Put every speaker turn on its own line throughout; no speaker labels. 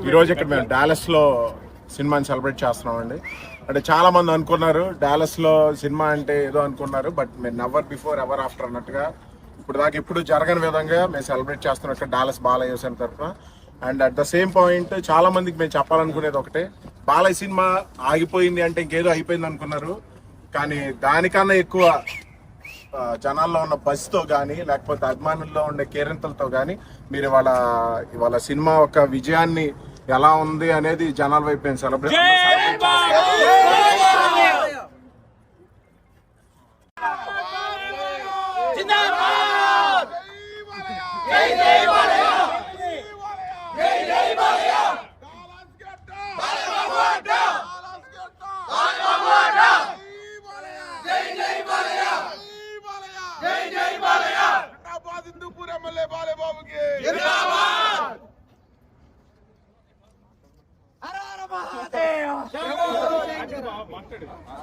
ఈరోజు ఇక్కడ మేము డాలస్ లో సినిమాని సెలబ్రేట్ చేస్తున్నామండి. అంటే చాలా మంది అనుకున్నారు డాలస్ లో సినిమా అంటే ఏదో అనుకున్నారు, బట్ మేము నెవర్ బిఫోర్ ఎవర్ ఆఫ్టర్ అన్నట్టుగా ఇప్పుడు దాకా ఎప్పుడు జరగని విధంగా మేము సెలబ్రేట్ చేస్తున్నాం ఇక్కడ డాలస్ బాలయ్య యువసేన తరఫున. And at the same point చాలా మందికి మేము చెప్పాలనుకునేది ఒకటే, బాలయ్య సినిమా ఆగిపోయింది అంటే ఇంకేదో అయిపోయింది అనుకున్నారు, కానీ దానికన్నా ఎక్కువ జనాల్లో ఉన్న బస్తో కానీ లేకపోతే అభిమానుల్లో ఉండే కేరింతలతో కానీ మీరు ఇవాళ సినిమా ఒక విజయాన్ని ఎలా ఉంది అనేది జనాల వైపు celebrate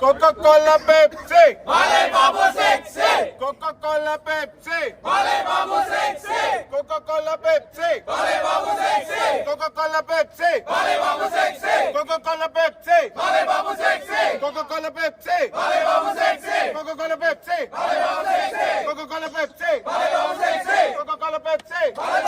Coca-Cola Pepsi,
Balay Babu sexy,
Coca-Cola Pepsi,
Balay Babu sexy,
Coca-Cola Pepsi,
Balay Babu sexy,
Coca-Cola Pepsi,
Balay Babu sexy,
Coca-Cola Pepsi,
Balay Babu sexy,
Coca-Cola Pepsi,
Balay Babu sexy,
Coca-Cola Pepsi,
Balay Babu sexy,
Coca-Cola Pepsi,